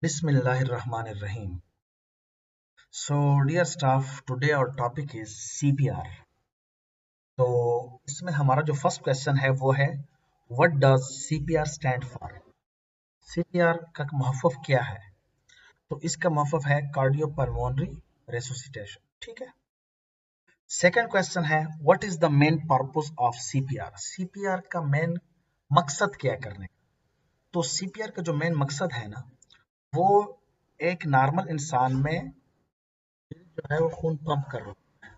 Bismillahirrahmanirrahim. So, dear staff, today our topic is CPR. तो इसमें हमारा जो फर्स्ट क्वेश्चन है वो है what does CPR stand for? CPR का महफ़ूफ़ क्या है? तो इसका महफ़ूफ़ है कार्डियोपल्मोनरी रेसुसिटेशन। ठीक है। सेकंड क्वेश्चन है what is the main purpose of CPR? CPR का मेन मकसद क्या है करने का? तो CPR का जो मेन मकसद है ना वो एक नॉर्मल इंसान में जो है वो खून पंप कर रहा है।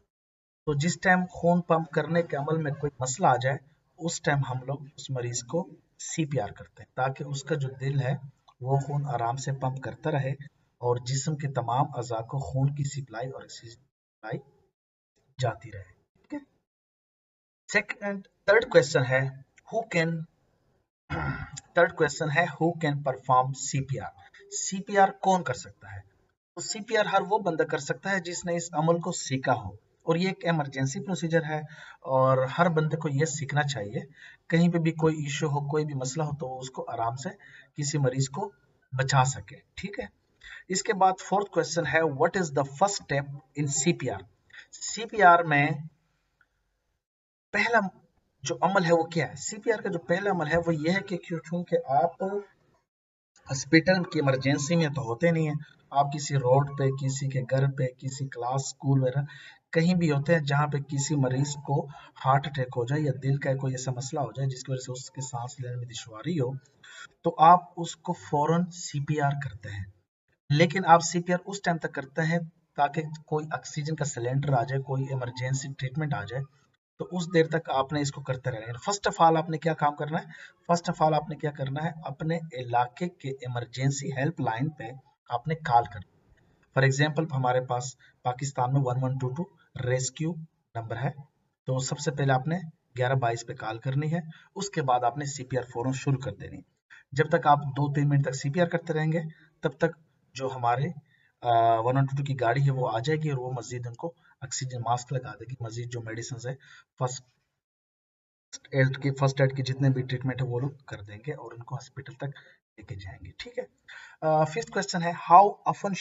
तो जिस टाइम खून पंप करने के अमल में कोई मसला आ जाए उस टाइम हम लोग उस मरीज को CPR करते हैं ताकि उसका जो दिल है वो खून आराम से पंप करता रहे और जिस्म के तमाम अज़ा को खून की सप्लाई और ऑक्सीजन सप्लाई जाती रहे। ठीक है। सेकंड थर्ड क्वेश्चन है हु कैन थर्ड क्वेश्चन है हु कैन परफॉर्म CPR कौन कर सकता है? तो CPR हर वो बंदा कर सकता है जिसने इस अमल को सीखा हो और ये एक इमरजेंसी प्रोसीजर है और हर बंदे को ये सीखना चाहिए। कहीं पे भी कोई इशू हो कोई भी मसला हो तो उसको आराम से किसी मरीज को बचा सके। ठीक है। इसके बाद फोर्थ क्वेश्चन है what is the first step in CPR? CPR में पहला जो अमल है वो क्या है? CPR का जो पहला अमल है वो ये है कि क्योंकि आप हॉस्पिटल की इमरजेंसी में तो होते नहीं है, आप किसी रोड पे किसी के घर पे किसी क्लास स्कूल वगैरह कहीं भी होते हैं जहाँ पे किसी मरीज को हार्ट अटैक हो जाए या दिल का कोई ऐसा मसला हो जाए जिसकी वजह से उसके सांस लेने में दुश्वारी हो तो आप उसको फौरन CPR करते हैं। लेकिन आप CPR उस टाइम तक करते हैं ताकि कोई ऑक्सीजन का सिलेंडर आ जाए कोई इमरजेंसी ट्रीटमेंट आ जाए तो उस देर तक आपने इसको करते रहना है। फर्स्ट ऑफ ऑल आपने क्या काम करना है? फर्स्ट ऑफ ऑल आपने क्या करना है? अपने इलाके के इमरजेंसी हेल्पलाइन पे आपने कॉल करना है। फॉर एग्जांपल हमारे पास पाकिस्तान में 1122 रेस्क्यू नंबर है। तो सबसे पहले आपने 1122 पे कॉल करनी है। उसके बाद आपने CPR फौरन शुरू कर देनी है। जब तक आप 2-3 मिनट तक CPR करते रहेंगे तब तक जो हमारे 1122 की गाड़ी है वो आ जाएगी और वो मजीद उनको ऑक्सीजन मास्क लगा देगी। मजीद जो मेडिसिन है फर्स्ट फर्स्ट एड के जितने भी ट्रीटमेंट है वो लोग कर देंगे और उनको हॉस्पिटल तक लेके जाएंगे। ठीक है। फिफ्थ क्वेश्चन है how often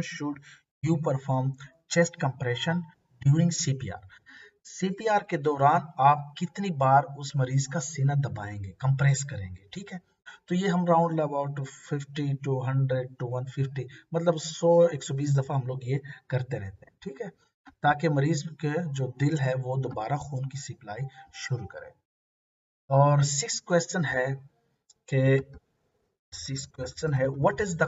should you perform chest compression during CPR? CPR के दौरान आप कितनी बार उस मरीज का सीना दबाएंगे कंप्रेस करेंगे? ठीक है। तो ये हम राउंड अबाउट 50 टू 100 टू 150 मतलब 100-120 दफा हम लोग ये करते रहते हैं। ठीक है। ताकि मरीज के जो दिल है वो दोबारा खून की सप्लाई शुरू करे। और कि सिक्स क्वेश्चन है what is the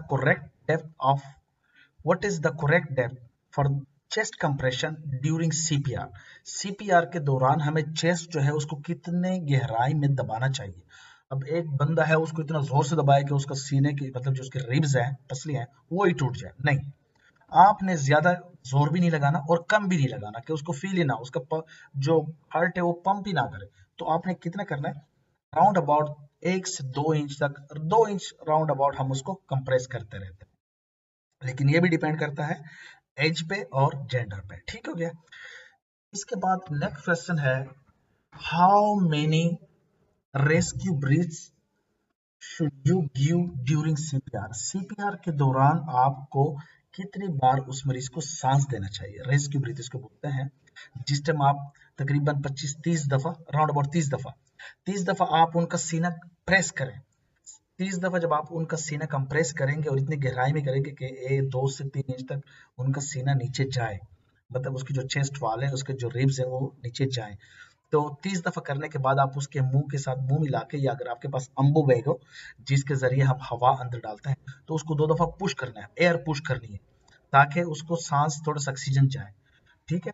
correct depth for chest compression during CPR? CPR के दौरान हमें चेस्ट जो है उसको कितने गहराई में दबाना चाहिए? अब एक बंदा है उसको इतना जोर से दबाए कि उसका सीने की मतलब जो उसके रिब्स हैं पसली हैं वो ही टूट जाए, नहीं। आपने ज्यादा जोर भी नहीं लगाना और कम भी नहीं लगाना कि उसको फील ही ना उसका जो हार्ट है वो पंप ही ना करे। तो आपने कितना करना है? राउंड अबाउट 1 से 2 इंच तक 2 इंच राउंड अबाउट हम उसको कंप्रेस करते रहते हैं। लेकिन ये भी डिपेंड करता है एज पे और जेंडर पे। ठीक हो गया। इसके बाद नेक्स्ट क्वेश्चन है how many rescue breaths should you give during CPR? CPR के दौरान आपको कितनी बार उस मरीज को सांस देना चाहिए? रेस्क्यू ब्रीथ इसको बोलते हैं। जिस टाइम आप तकरीबन 25-30 दफा राउंड अबाउट 30 दफा आप उनका सीना प्रेस करें। 30 दफा जब आप उनका सीना कंप्रेस करेंगे और इतनी गहराई में करेंगे कि 2 से 3 इंच तक उनका सीना नीचे जाए मतलब उसकी जो चेस्ट वाल है उसके जो रिब्स है वो नीचे जाए। तो 30 दफा करने के बाद आप उसके मुंह के साथ मुंह मिला के या अगर आपके पास अम्बू बैग हो जिसके जरिए हम हवा अंदर डालते हैं तो उसको 2 दफा पुश करना है, एयर पुश करनी है ताकि उसको सांस थोड़ा सा ऑक्सीजन जाए। ठीक है।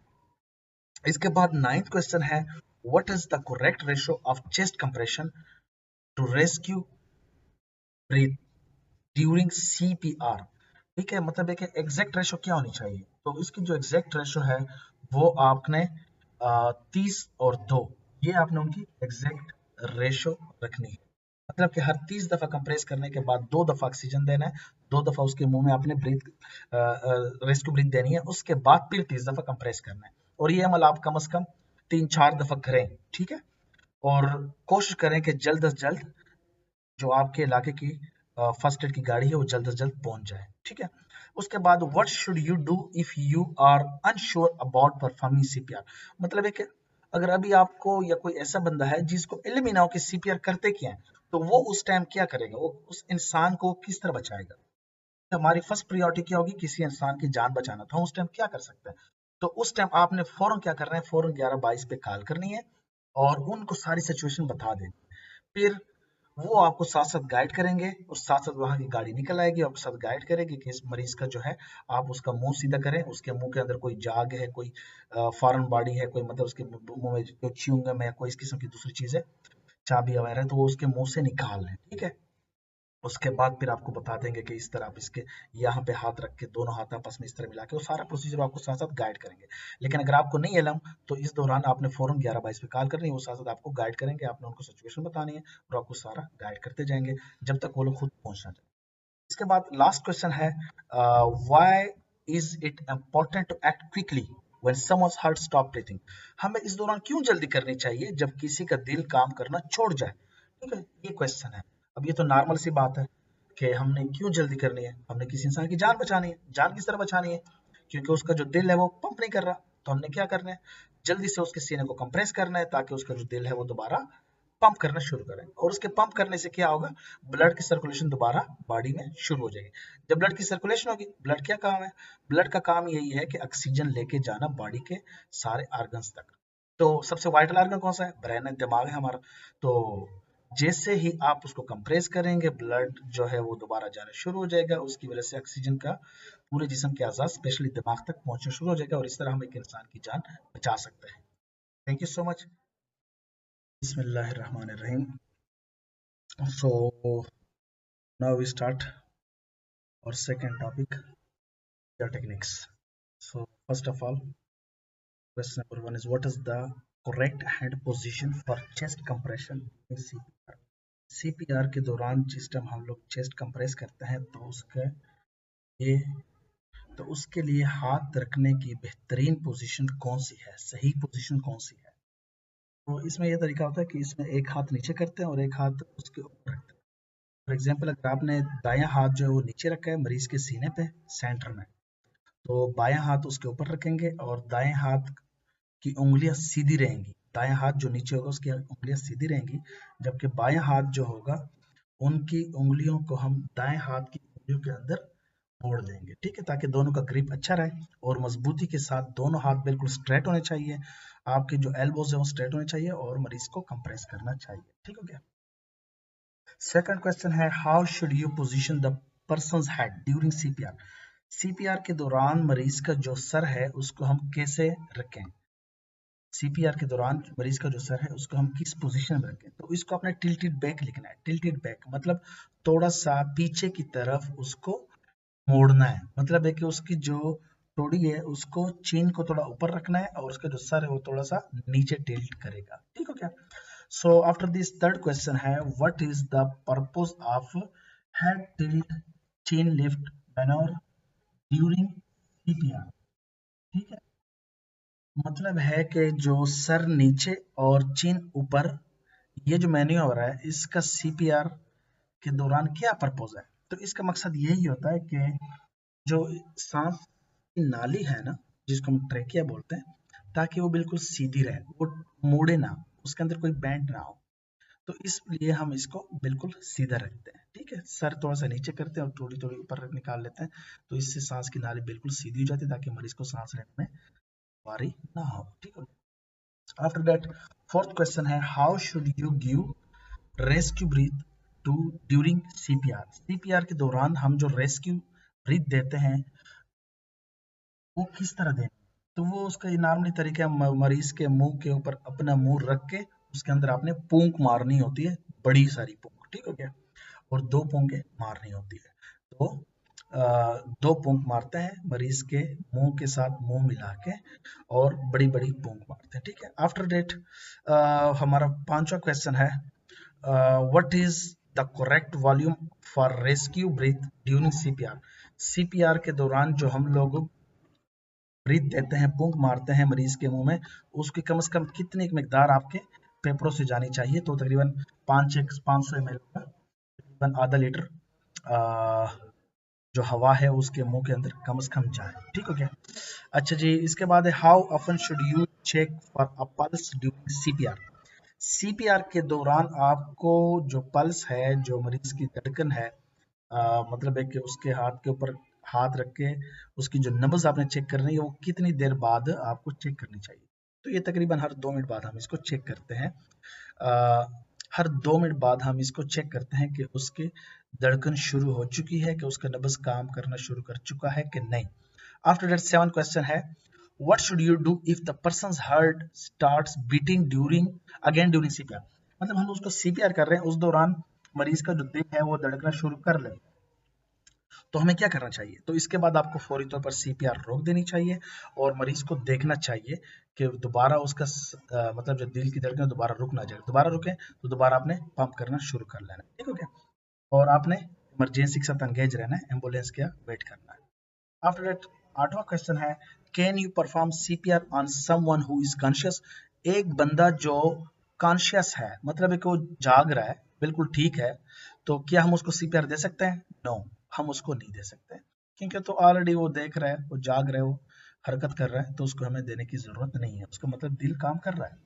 इसके बाद नाइन्थ क्वेश्चन है what is the correct ratio of chest compression to rescue breath during CPR? ठीक है। मतलब है कि एग्जैक्ट रेशो क्या होनी चाहिए? तो इसकी जो एग्जैक्ट रेशो है वो आपने 30 और 2 ये आपने उनकी एग्जैक्ट रेशो रखनी है। मतलब कि हर 30 दफा कंप्रेस करने के बाद 2 दफा ऑक्सीजन देना है, 2 दफा उसके मुंह में आपने ब्रीथ रेस्क्यू ब्रीथ देनी है, उसके बाद फिर 30 दफा कंप्रेस करना है और ये अमल आप कम से कम 3-4 दफा करें। ठीक है। और कोशिश करें कि जल्द अज जल्द जो आपके इलाके की फर्स्ट एड की गाड़ी है वो जल्द से जल्द पहुंच जाए। ठीक है, उसके बाद what should you do if you are unsure about performing CPR. मतलब है कि अगर अभी आपको या कोई ऐसा बंदा है जिसको इल्म ही ना हो कि सीपीआर करते क्या है, तो वो उस टाइम क्या करेगा, वो उस इंसान को किस तरह बचाएगा। तो हमारी फर्स्ट प्रायोरिटी क्या होगी, किसी इंसान की जान बचाना, तो हम उस टाइम क्या कर सकते हैं। तो उस टाइम आपने फौरन क्या करना है, फौरन 1122 पे कॉल करनी है और उनको सारी सिचुएशन बता देनी। फिर वो आपको साथ साथ गाइड करेंगे और साथ साथ वहां की गाड़ी निकल आएगी, आपके साथ गाइड करेगी कि इस मरीज का जो है आप उसका मुंह सीधा करें, उसके मुंह के अंदर कोई जाग है, कोई फॉरेन बॉडी है, कोई मतलब उसके मुंह में जो च्युइंगम है, कोई इस किस्म की दूसरी चीज है, चाबी वगैरह है, तो वो उसके मुंह से निकाल लें। ठीक है, उसके बाद फिर आपको बता देंगे कि इस तरह आप इसके यहाँ पे हाथ रख के दोनों हाथ आपस में इस तरह मिला के वो सारा प्रोसीजर आपको साथ साथ गाइड करेंगे। लेकिन अगर आपको नहीं इलम, तो इस दौरान आपने फौरन 1122 पे कॉल करनी है, वो साथ साथ आपको गाइड करेंगे, आपने उनको सिचुएशन बतानी है और आपको सारा गाइड करते जाएंगे जब तक वो लोग खुद पहुंचना चाहे। इसके बाद लास्ट क्वेश्चन है, why is it important to act quickly when someone's heart stop breathing. हमें इस दौरान क्यों जल्दी करनी चाहिए जब किसी का दिल काम करना छोड़ जाए। ठीक है, ये क्वेश्चन है। अब ये तो नॉर्मल सी बात है कि हमने क्यों जल्दी करनी है, हमने किसी इंसान की जान बचानी है। जान किस तरह बचानी है, क्योंकि उसका जो दिल है वो पंप नहीं कर रहा, तो हमने क्या करना है, जल्दी से उसके सीने को कंप्रेस करना है ताकि उसका जो दिल है वो दोबारा पंप करना शुरू करें। और उसके पंप करने से क्या होगा, ब्लड की सर्कुलेशन दोबारा बॉडी में शुरू हो जाएगी। जब ब्लड की सर्कुलेशन होगी, ब्लड क्या काम है, ब्लड का काम यही है कि ऑक्सीजन लेके जाना बॉडी के सारे ऑर्गन्स तक। तो सबसे वाइटल ऑर्गन कौन सा है, ब्रेन है, दिमाग है हमारा। तो जैसे ही आप उसको कंप्रेस करेंगे, ब्लड जो है वो दोबारा जाना शुरू हो जाएगा, उसकी वजह से ऑक्सीजन का पूरे जिस्म के आजाद स्पेशली दिमाग तक पहुंचना शुरू हो जाएगा और इस तरह हम एक इंसान की जान बचा सकते हैं। Thank you so much. बिस्मिल्लाहिर्रहमानिर्रहीम। So now we start our second topic, your techniques. So first of all, question number one is what is the correct hand position for chest compression in CPR? CPR के दौरान जिस time हम लोग chest compress करते हैं तो ये तो उसके लिए हाथ रखने की बेहतरीन पोजीशन कौन सी है, सही पोजीशन कौन सी है। तो इसमें यह तरीका होता है कि इसमें एक हाथ नीचे करते हैं और एक हाथ उसके ऊपर रखते हैं। फॉर एग्जाम्पल अगर आपने दायां हाथ जो है वो नीचे रखा है मरीज के सीने पे सेंटर में, तो बायां हाथ उसके ऊपर रखेंगे और दाएं हाथ की उंगलियां सीधी रहेंगी। दायां हाथ जो नीचे होगा उसकी उंगलियां सीधी रहेंगी, जबकि बायां हाथ जो होगा उनकी उंगलियों को हम दाएं हाथ की उंगलियों के अंदर मोड़ देंगे। ठीक है, ताकि दोनों का ग्रिप अच्छा रहे और मजबूती के साथ दोनों हाथ बिल्कुल स्ट्रेट होने चाहिए। आपके जो एल्बोज है वो स्ट्रेट होने चाहिए और मरीज को कंप्रेस करना चाहिए। ठीक हो गया। सेकंड क्वेश्चन है how should you position the persons head during CPR. CPR के दौरान मरीज का जो सर है उसको हम कैसे रखें। सीपीआर के दौरान मरीज का जो सर है उसको हम किस पोजीशन में रखें, तो इसको अपने टिल्टेड बैक लिखना है। टिल्टेड बैक मतलब थोड़ा सा पीछे की तरफ उसको मोड़ना है। मतलब है कि उसकी जो टोड़ी है उसको चीन को थोड़ा ऊपर रखना है और उसका जो सर है वो थोड़ा सा नीचे टिल्ट करेगा। ठीक हो क्या। So after this third question है what is the purpose of head tilt chin lift maneuver during CPR। ठीक है, मतलब है कि जो सर नीचे और चिन ऊपर ये जो मैन्यूवर है इसका सीपीआर के दौरान क्या पर्पज है। तो इसका मकसद यही होता है कि जो सांस की नाली है ना जिसको हम ट्रेकिया बोलते हैं, ताकि वो बिल्कुल सीधी रहे, वो मुड़े ना, उसके अंदर कोई बैंड ना हो। तो इसलिए हम इसको बिल्कुल सीधा रखते हैं। ठीक है, सर थोड़ा सा नीचे करते हैं और थोड़ी थोड़ी ऊपर निकाल लेते हैं, तो इससे सांस की नाली बिल्कुल सीधी हो जाती है ताकि मरीज को सांस लेने में बारी ना हो। ठीक है, आफ्टर दैट फोर्थ क्वेश्चन है how should you give rescue breath to during CPR. CPR के दौरान हम जो रेस्क्यू ब्रीथ देते हैं वो किस तरह दें। तो वो उसका नॉर्मली तरीका है मरीज के मुंह के ऊपर अपना मुंह रख के उसके अंदर आपने पूंक मारनी होती है, बड़ी सारी पूंक। ठीक हो गया, और दो पूंके मारनी होती है। तो दो पूंक मारते हैं मरीज के मुंह के साथ मुंह मिला के और बड़ी बड़ी पूंक मारते हैं। ठीक है, आफ्टर डेट हमारा पांचवा क्वेश्चन है what is the correct volume for rescue breath during CPR. CPR के दौरान जो हम लोग ब्रीथ देते हैं, पूंक मारते हैं मरीज के मुंह में, उसकी कम से कम कितनी एक मिकदार आपके फेफड़ों से जानी चाहिए। तो तकरीबन 500 ml का, तकरीबन आधा लीटर जो हवा है उसके मुंह के अंदर कम से कम जाए। ठीक हो गया। अच्छा जी, इसके बाद है how often should you check for a pulse during CPR. CPR के दौरान आपको जो पल्स है, जो मरीज की धड़कन है, मतलब है कि उसके हाथ के ऊपर हाथ रख के उसकी जो नब्ज आपने चेक करनी है वो कितनी देर बाद आपको चेक करनी चाहिए। तो ये तकरीबन हर 2 मिनट बाद हम इसको चेक करते हैं। अ, हर 2 मिनट बाद हम इसको चेक करते हैं कि उसकी धड़कन शुरू हो चुकी है, कि उसका नब्ज काम करना शुरू कर चुका है कि नहीं। आफ्टर दैट 7 क्वेश्चन है what should you do if the person's heart starts beating during CPR. मतलब हम उसको सीपीआर कर रहे हैं, उस दौरान मरीज का जो दिल है वो धड़कना शुरू कर ले, तो हमें क्या करना चाहिए। तो इसके बाद आपको फौरी तौर पर सीपीआर रोक देनी चाहिए और मरीज को देखना चाहिए कि दोबारा उसका मतलब जो दिल की धड़कन दोबारा रुक ना जाए। दोबारा रुके तो दोबारा आपने पंप करना शुरू कर लेना। ठीक हो गया। और आपने इमरजेंसी के साथ एंगेज रहना है, एम्बुलेंस का वेट करना है। आफ्टर दैट 8वां क्वेश्चन है can you perform CPR on someone who is conscious. एक बंदा जो कॉन्शियस है, मतलब है कि वो जाग रहा है, बिल्कुल ठीक है, तो क्या हम उसको सीपीआर दे सकते हैं? नो, हम उसको नहीं दे सकते, क्योंकि तो ऑलरेडी वो देख रहा है, वो जाग रहा है, वो हरकत कर रहा है, तो उसको हमें देने की जरूरत नहीं है। उसका मतलब दिल काम कर रहा है।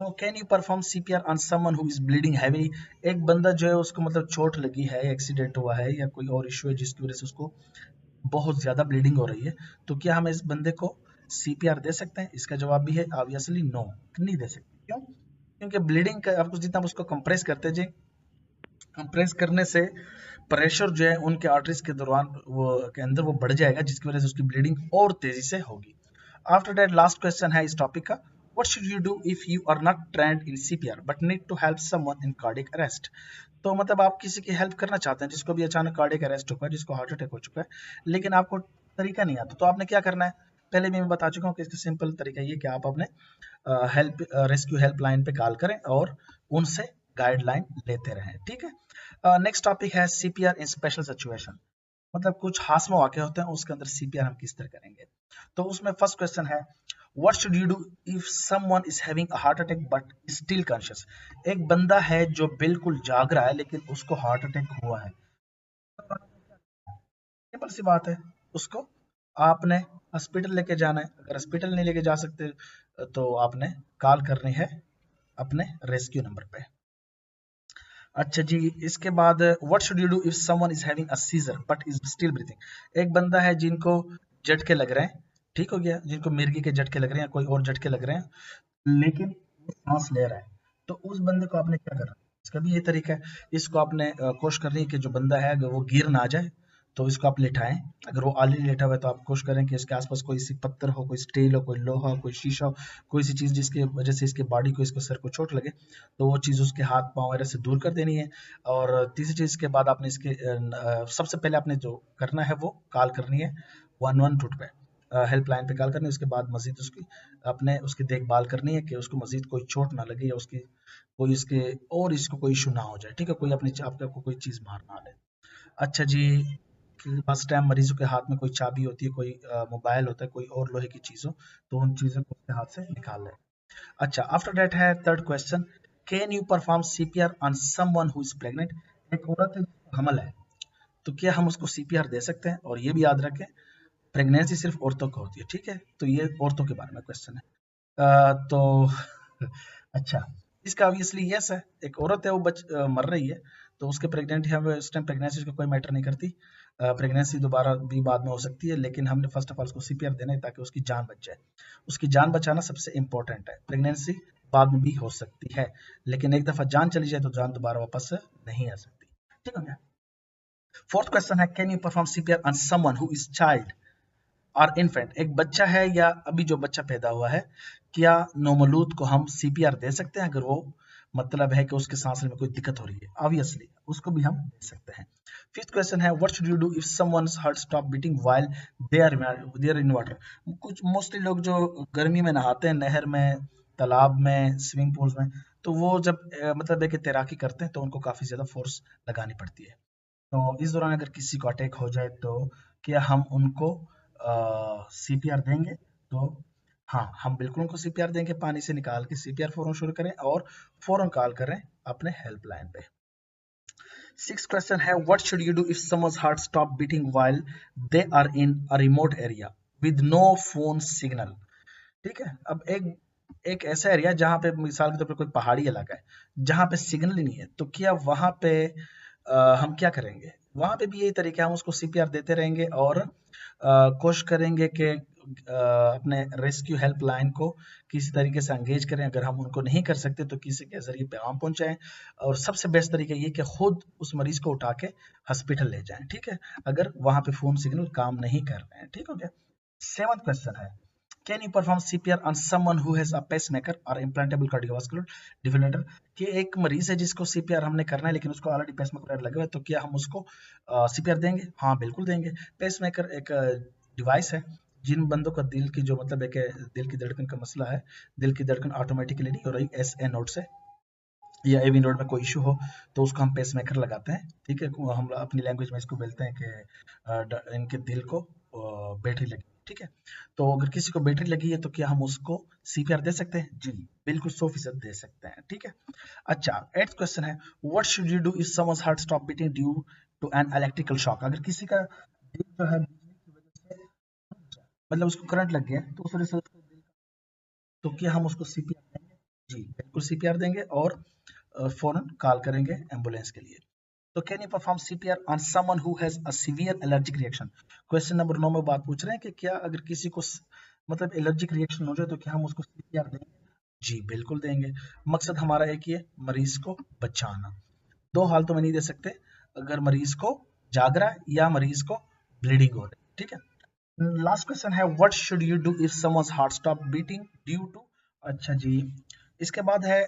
तो can you perform CPR on someone who is bleeding heavy. एक बंदा जो है उसको मतलब चोट लगी है, एक्सीडेंट हुआ है या कोई और इशू है जिसकी वजह से उसको बहुत ज्यादा ब्लीडिंग हो रही है, तो क्या हम इस बंदे को सीपीआर दे सकते हैं? इसका जवाब भी है ऑब्वियसली नो, नहीं दे सकते। क्यों? क्योंकि ब्लीडिंग का आपको जितना आप उसको कंप्रेस करते जी, कंप्रेस करने से प्रेशर जो है उनके आर्टरीज के दौरान वो के अंदर वो बढ़ जाएगा, जिसकी वजह से उसकी ब्लीडिंग और तेजी से होगी। आफ्टर दैट लास्ट क्वेश्चन है इस टॉपिक का what should you do if you are not trained in CPR but need to help someone in cardiac arrest. तो मतलब आप किसी की हेल्प करना चाहते हैं जिसको भी अचानक कार्डियक अरेस्ट हो चुका है, जिसको हार्ट अटैक हो चुका है, लेकिन आपको तरीका नहीं आता, तो आपने क्या करना है? पहले भी मैं बता चुका हूँ कि इसका सिंपल तरीका ये कि आप अपने हेल्प रेस्क्यू हेल्पलाइन पे कॉल करें और उनसे गाइडलाइन लेते रहें। ठीक है। नेक्स्ट टॉपिक है सीपीआर इन स्पेशल सिचुएशन। मतलब कुछ हादसा वाक़े होते हैं, उसके अंदर सीपीआर हम किस तरह करेंगे। तो उसमें फर्स्ट क्वेश्चन है what should you do if someone is having a heart attack but still conscious. एक बंदा है जो बिल्कुल जाग रहा है लेकिन उसको हार्ट अटैक हुआ है। सिंपल सी बात है, उसको आपने हॉस्पिटल लेके जाना है। अगर हॉस्पिटल नहीं लेके जा सकते तो आपने कॉल करनी है अपने रेस्क्यू नंबर पे। अच्छा जी, इसके बाद what should you do if someone is having a seizure but is still breathing. एक बंदा है जिनको झटके लग रहे हैं, ठीक हो गया, जिनको मिर्गी के झटके लग रहे हैं या कोई और झटके लग रहे हैं, लेकिन वो सांस ले रहा है, तो उस बंदे को आपने क्या करना है? इसका भी ये तरीका है, इसको आपने कोशिश करनी है कि जो बंदा है अगर वो गिर ना जाए तो इसको आप लिटाएं। अगर वो ऑलरेडी लेटा हुआ है तो आप कोशिश करें कि इसके आसपास कोई सी पत्थर हो, कोई स्टील हो, कोई लोहा हो, कोई शीशा हो, कोई सी चीज़ जिसकी वजह से इसके बॉडी को, इसके सर को चोट लगे, तो वो चीज़ उसके हाथ पाँव वगैरह से दूर कर देनी है। और तीसरी चीज़ के बाद आपने इसके सबसे पहले आपने जो करना है वो कॉल करनी है 112 पे, हेल्पलाइन पे कॉल करनी है। उसके बाद मजीद उसकी अपने उसकी देखभाल करनी है कि उसको मजीद कोई चोट ना लगे या उसकी कोई इसके और इसको कोई इशू ना हो जाए। ठीक है, कोई अपनी आपको कोई चीज़ मार ना ले। अच्छा जी, फर्स्ट टाइम मरीजों के हाथ में कोई चाबी होती है, कोई मोबाइल होता है, कोई और लोहे की चीज़ हो, तो उन चीज़ों को उसके हाथ से निकाल लें। अच्छा, आफ्टर दैट है third question can you perform CPR on someone who is pregnant. एक औरत है जिसको हमल है, तो क्या हम उसको सीपीआर दे सकते हैं? और ये भी याद रखें प्रेगनेंसी सिर्फ औरतों को होती है। ठीक है, तो ये औरतों के बारे में क्वेश्चन है। तो अच्छा, इसका ऑब्वियसली यस है। एक औरत है वो मर रही है, तो उसके प्रेग्नेंट है, उस टाइम प्रेगनेंसी उसको कोई मैटर नहीं करती। प्रेगनेंसी दोबारा भी बाद में हो सकती है, लेकिन हमने फर्स्ट ऑफ ऑल उसको सीपीआर देना है ताकि उसकी जान बच जाए। उसकी जान बचाना सबसे इंपॉर्टेंट है। प्रेगनेंसी बाद में भी हो सकती है, लेकिन एक दफा जान चली जाए तो जान दोबारा वापस नहीं आ सकती। ठीक है। फोर्थ क्वेश्चन है can you perform CPR on someone who is child और इन्फेंट। एक बच्चा है या अभी जो बच्चा पैदा हुआ है, क्या नौमलूद को हम सीपीआर दे सकते हैं अगर वो मतलब है कि उसके सांस में कोई दिक्कत हो रही है? ऑब्वियसली उसको भी हम दे सकते हैं। फिफ्थ क्वेश्चन है what should you do if someone's heart stop beating while they are in water. कुछ मोस्टली लोग जो गर्मी में नहाते हैं नहर में, तालाब में, स्विमिंग पूल्स में, तो वो जब मतलब है कि तैराकी करते हैं तो उनको काफी ज्यादा फोर्स लगानी पड़ती है। तो इस दौरान अगर किसी को अटैक हो जाए तो क्या हम उनको सीपीआर देंगे? तो हाँ, हम बिल्कुल उनको सीपीआर देंगे, पानी से निकाल के सीपीआर फौरन शुरू करें और फौरन कॉल करें अपने हेल्पलाइन पे। सिक्स क्वेश्चन है what should you do if someone's heart stop beating while they are in a remote area with no phone signal. ठीक है, अब एक एक ऐसा एरिया जहाँ पे मिसाल के तौर पे कोई पहाड़ी इलाका है जहाँ पे सिग्नल ही नहीं है, तो क्या वहाँ पे हम क्या करेंगे? वहाँ पे भी यही तरीका है, हम उसको सीपीआर देते रहेंगे और कोशिश करेंगे कि अपने रेस्क्यू हेल्पलाइन को किसी तरीके से एंगेज करें। अगर हम उनको नहीं कर सकते तो किसी के ज़रिए पैगाम पहुँचाएँ और सबसे बेस्ट तरीका ये कि खुद उस मरीज़ को उठा के हॉस्पिटल ले जाएँ, ठीक है? अगर वहाँ पे फ़ोन सिग्नल काम नहीं कर रहे हैं, ठीक हो गया? 7th क्वेश्चन है can you perform CPR on someone who has a pacemaker और इम्प्लांटेबल कार्डियोवास्कुलर डिफिब्रिलेटर? कि एक मरीज है जिसको सीपीआर हमने करना है लेकिन उसको ऑलरेडी पेसमेकर लगा हुआ है, तो क्या हम उसको सीपीआर देंगे? हाँ बिल्कुल देंगे। पेसमेकर एक डिवाइस है जिन बंदों का दिल की जो मतलब एक दिल की धड़कन का मसला है, दिल की धड़कन ऑटोमेटिकली नहीं हो रही एस ए नोड से या एवी नोड में कोई इशू हो, तो उसको हम पेसमेकर लगाते हैं, ठीक है? हम अपनी लैंग्वेज में इसको बोलते हैं कि इनके दिल को बैटरी लगी, ठीक है? तो अगर किसी को बैटरी लगी है तो क्या हम उसको सीपीआर दे सकते हैं? जी बिल्कुल 100% दे सकते हैं, ठीक है? अच्छा, 8th क्वेश्चन है what should you do if someone's heart stop beating due to an electrical shock? अगर किसी का दिल जो है बिजली की वजह से मतलब उसको करंट लग गया तो उस वजह से उसको दिल तो क्या हम उसको सीपीआर देंगे? जी बिल्कुल सीपीआर देंगे और फौरन कॉल करेंगे एम्बुलेंस के लिए। तो can you perform CPR on someone who has a severe allergic reaction? Question number 9 में बात पूछ रहे हैं कि क्या अगर किसी को मतलब एलर्जिक रिएक्शन हो जाए तो क्या हम उसको सीपीआर देंगे? जी बिल्कुल देंगे। मकसद हमारा एक ही है, मरीज को बचाना। दो हालतों में नहीं दे सकते, अगर मरीज को जाग रहा है या मरीज को ब्लीडिंग हो रही है, ठीक है? लास्ट क्वेश्चन है what should you do if someone's heart stop beating due to. अच्छा जी, इसके बाद है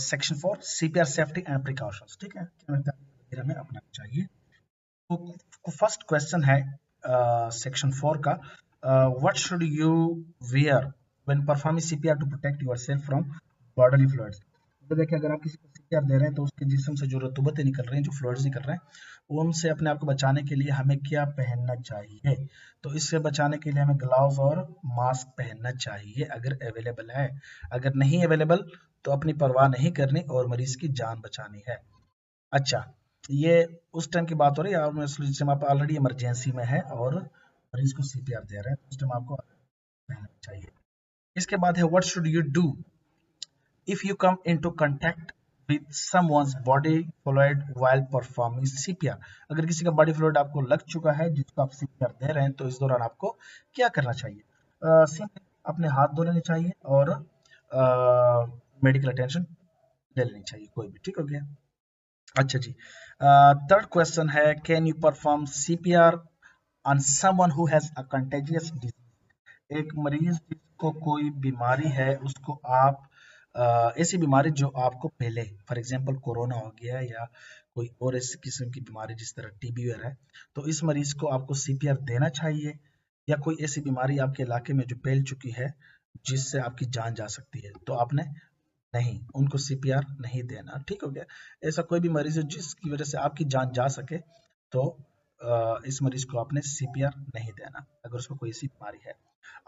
section 4 CPR safety and precautions, ठीक है? क्या वगैरह में अपनाना चाहिए। तो फर्स्ट क्वेश्चन है सेक्शन 4 का what should you wear when performing CPR to protect yourself from bodily fluids? तो देखिए अगर आप किसी को सीपीआर दे रहे हैं तो उसके जिस्म से जो रतूबतें निकल रही हैं, जो फ्लूइड्स निकल रहे हैं, उनसे अपने आप को बचाने के लिए हमें क्या पहनना चाहिए? तो इससे बचाने के लिए हमें ग्लव्स और मास्क पहनना चाहिए अगर अवेलेबल है। अगर नहीं अवेलेबल तो अपनी परवाह नहीं करनी और मरीज की जान बचानी है। अच्छा, ये उस टाइम की बात हो रही है और जिस टाइम आप ऑलरेडी इमरजेंसी में है और मरीज को सीपीआर दे रहे हैं, उस टाइम आपको पहनना चाहिए। इसके बाद है what should you do if you come into contact with someone's body fluid while performing CPR? अगर किसी का बॉडी फ्लूइड आपको लग चुका है जिसको आप सीपीआर दे रहे हैं तो इस दौरान आपको क्या करना चाहिए? सिंपली अपने हाथ धो लेने चाहिए और मेडिकल अटेंशन ले लेनी चाहिए कोई भी, ठीक हो गया? अच्छा जी, थर्ड क्वेश्चन है can you perform CPR on someone who has a contagious disease? एक मरीज जिसको कोई बीमारी है उसको आप ऐसी बीमारी जो आपको पहले फॉर एग्जांपल कोरोना हो गया या कोई और इस किस्म की बीमारी जिस तरह टीबी वगैरह है, तो इस मरीज को आपको सीपीआर देना चाहिए या कोई ऐसी बीमारी आपके इलाके में जो फैल चुकी है जिससे आपकी जान जा सकती है तो आपने नहीं उनको सीपीआर नहीं देना, ठीक हो गया? ऐसा कोई भी मरीज है जिसकी वजह से आपकी जान जा सके तो इस मरीज को आपने सीपीआर नहीं देना अगर उसको कोई ऐसी बीमारी है।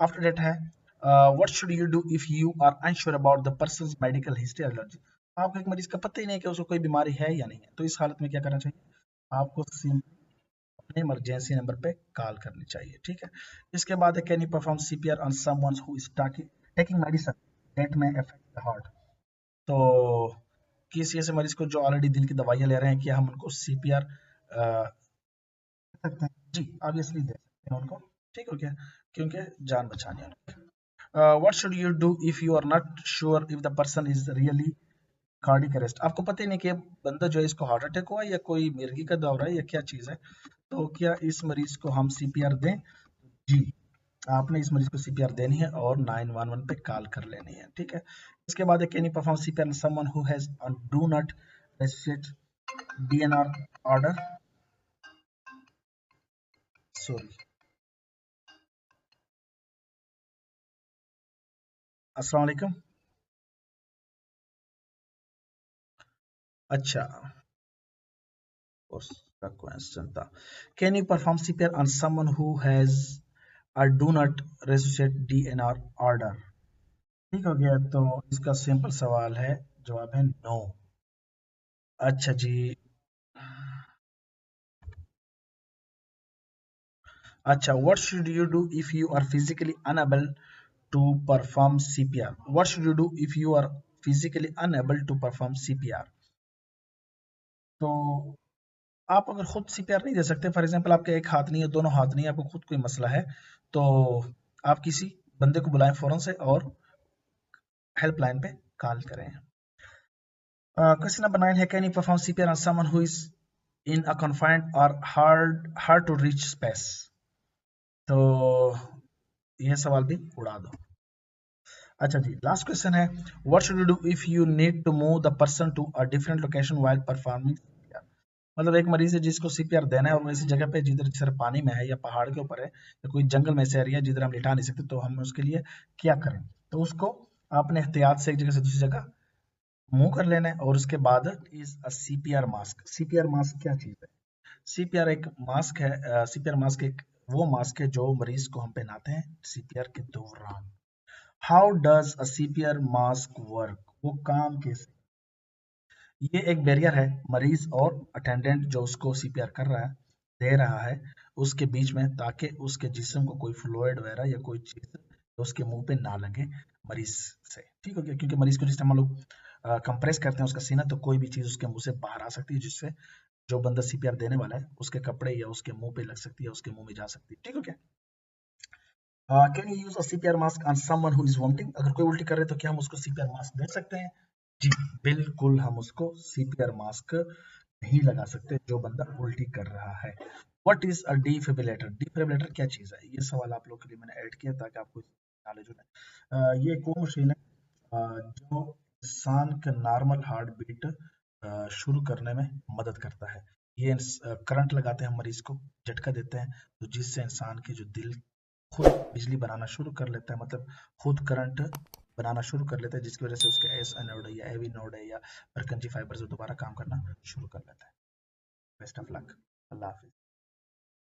आफ्टर दैट है what should you do if you are unsure about the person's medical history allergy? आपको एक मरीज का पता ही नहीं है कि उसको कोई बीमारी है या नहीं है, तो इस हालत में क्या करना चाहिए? आपको सिंपली अपने इमरजेंसी नंबर पे कॉल करनी चाहिए, ठीक है? इसके बाद है can you perform CPR on someone who is taking medicine that may affect the heart? तो किसी ऐसे मरीज को जो ऑलरेडी दिल की दवाइयाँ ले रहे हैं, क्या हम उनको सीपीआर दे सकते हैं? जी, ऑब्वियसली दे सकते हैं उनको, ठीक हो गया? क्योंकि जान बचानी है उनकी। What should you do if you are not sure if the person is really cardiac arrest? आपको पता ही नहीं कि बंदा जो है इसको हार्ट अटैक हुआ है या कोई मिर्गी का दौरा है या क्या चीज़ है, तो क्या इस मरीज को हम सीपीआर दें? जी, आपने इस मरीज को सीपीआर देनी है और 911 पे कॉल कर लेनी है, ठीक है? इसके बाद है can you perform CPR on someone who has on do not resisted DNR order? Sorry, अस्सलाम वालेकुम। अच्छा, उसका क्वेश्चन था can you perform CPR on someone who has a do not resisted DNR order? ठीक हो गया, तो इसका सिंपल सवाल है, जवाब है नो। अच्छा जी, अच्छा, what should you do if you are physically unable to perform CPR? What should you do if you are physically unable to perform CPR? तो आप अगर खुद CPR नहीं दे सकते, फॉर एग्जांपल आपके एक हाथ नहीं है, दोनों हाथ नहीं है, आपको खुद कोई मसला है, तो आप किसी बंदे को बुलाएं फौरन से और हेल्पलाइन पे कॉल करें। क्वेश्चन नंबर 9 है, can you perform CPR on someone who is in a confined or hard to reach space? तो यह सवाल भी उड़ा दो। अच्छा जी, लास्ट क्वेश्चन है, what should you do if you need to move the person to a different location while performing CPR? मतलब एक मरीज है जिसको CPR देना है और ऐसी जगह पे जिधर सिर्फ पानी में है या पहाड़ के ऊपर है या कोई जंगल में से एरिया जिधर हम लिटा नहीं सकते, तो हम उसके लिए क्या करें? तो उसको आपने एहतियात से एक जगह से दूसरी जगह मूव कर लेना है और उसके बाद is a CPR mask. CPR mask क्या चीज है? CPR एक मास्क है, CPR मास्क एक वो मास्क है जो मरीज को हम पहनाते हैं CPR के दौरान। How does a CPR mask work? वो काम कैसे? ये एक बैरियर है मरीज और अटेंडेंट जो उसको CPR कर रहा है, दे रहा है, उसके बीच में, ताकि उसके जिस्म को कोई फ्लूइड वगैरह या कोई चीज उसके मुंह पे ना लगे मरीज से। ठीक हो गया? क्योंकि मरीज को जिस टाइम हम लोग कंप्रेस करते हैं उसका सीना, तो कोई भी चीज उसके मुंह से बाहर आ सकती है, जिससे जो बंदा CPR देने वाला है उसके कपड़े या उसके मुंह पे लग सकती है, उसके मुंह में जा सकती है। ठीक हो क्या? Can you use a CPR mask on someone who is vomiting? अगर कोई उल्टी कर रहे तो क्या हम उसको CPR मास्क दे सकते हैं? जी बिल्कुल, हम उसको CPR मास्क नहीं लगा सकते जो बंदा उल्टी कर रहा है। What is a defibrillator? Defibrillator क्या चीज है? ये सवाल आप लोग के लिए मैंने ऐड किया ताकि आपको नॉलेज हो जाए। ये एक वो मशीन है जो इंसान का नॉर्मल हार्ट बीट शुरू करने में मदद करता है। ये करंट लगाते हैं मरीज को, झटका देते हैं, तो जिससे इंसान के जो दिल खुद बिजली बनाना शुरू कर लेता है, मतलब खुद करंट बनाना शुरू कर लेता है, जिसकी वजह से उसके एस एनोड है या एवी नोड है या बरकंजी फाइबर दोबारा काम करना शुरू कर लेता है। Best of luck, Allah Hafiz.